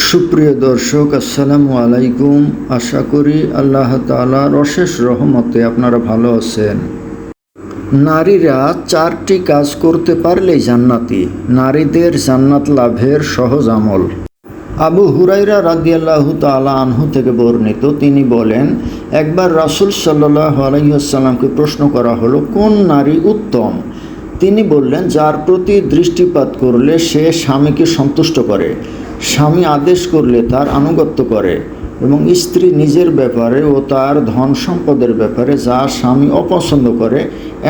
সুপ্রিয় দর্শক, আসসালামু আলাইকুম। আশা করি আল্লাহ তাআলার অশেষ রহমতে আপনারা ভালো আছেন। নারীরা 4টি কাজ করতে পারলেই জান্নাতি। নারীদের জান্নাত লাভের সহজ আমল। আবু হুরাইরা রাদিয়াল্লাহু তাআলা আনহু থেকে বর্ণিত, তিনি বলেন, একবার রাসূল সাল্লাল্লাহু আলাইহি ওয়াসাল্লামকে প্রশ্ন করা হলো, কোন নারী উত্তম? তিনি বললেন, যার প্রতি দৃষ্টিপাত করলে সে স্বামীকে সন্তুষ্ট করে, স্বামী আদেশ করলে তার আনুগত্য করে, এবং স্ত্রী নিজের ব্যাপারে ও তার ধন সম্পদের ব্যাপারে যা স্বামী অপছন্দ করে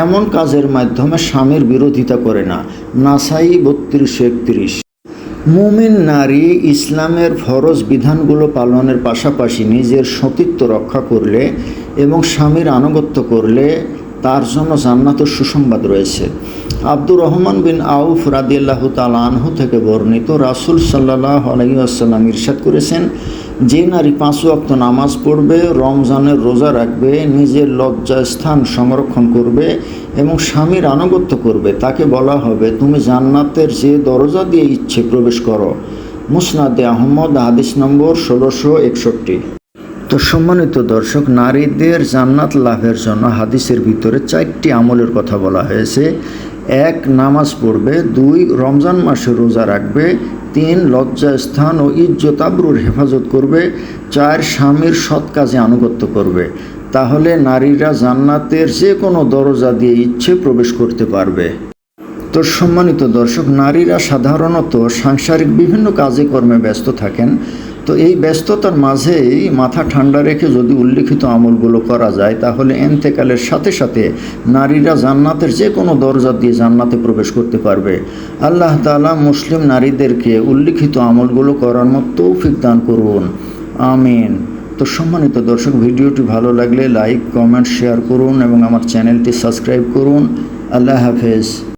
এমন কাজের মাধ্যমে স্বামীর বিরোধিতা করে না। নাসাই 3231। মুমিন নারী ইসলামের ফরজ বিধানগুলো পালনের পাশাপাশি নিজের সতীত্ব রক্ষা করলে এবং স্বামীর আনুগত্য করলে তার জন্য জান্নাতের সুসংবাদ রয়েছে। আব্দুর রহমান বিন আউফ রাদিয়াল্লাহু তাআলা আনহু থেকে বর্ণিত, রাসূল সাল্লাল্লাহু আলাইহি ওয়াসাল্লাম ইরশাদ করেছেন, যে নারী 5 ওয়াক্ত নামাজ পড়বে, রমজানের রোজা রাখবে, নিজের লজ্জাস্থান সংরক্ষণ করবে এবং স্বামীর আনুগত্য করবে, তাকে বলা হবে, তুমি জান্নাতের যে দরজা দিয়ে ইচ্ছে প্রবেশ করো। মুসনাদে আহমদ, হাদিস নম্বর 1661। তো সম্মানিত দর্শক, নারীদের জান্নাত লাভের জন্য হাদিসের ভিতরে 4টি আমলের কথা বলা হয়েছে। 1. নামাজ পড়বে, 2. রমজান মাসে রোজা রাখবে, 3. লজ্জাস্থান ও ইজ্জত আবরুর হেফাজত করবে, 4. স্বামীর সৎ কাজে আনুগত্য করবে। তাহলে নারীরা জান্নাতের যে কোনো দরজা দিয়ে ইচ্ছে প্রবেশ করতে পারবে। তো সম্মানিত দর্শক, নারীরা সাধারণত সাংসারিক বিভিন্ন কাজে কর্মে ব্যস্ত থাকেন। তো এই ব্যস্ততার মাঝেই মাথা ঠান্ডা রেখে যদি উল্লিখিত আমলগুলো করা যায়, তাহলে এন্তেকালের সাথে সাথে নারীরা জান্নাতের যে কোনো দরজা দিয়ে জান্নাতে প্রবেশ করতে পারবে। আল্লাহ তাআলা মুসলিম নারীদেরকে উল্লিখিত আমলগুলো করার মতো তৌফিক দান করুন, আমিন। তো সম্মানিত দর্শক, ভিডিওটি ভালো লাগলে লাইক, কমেন্ট, শেয়ার করুন এবং আমার চ্যানেলটি সাবস্ক্রাইব করুন। আল্লাহ হাফেজ।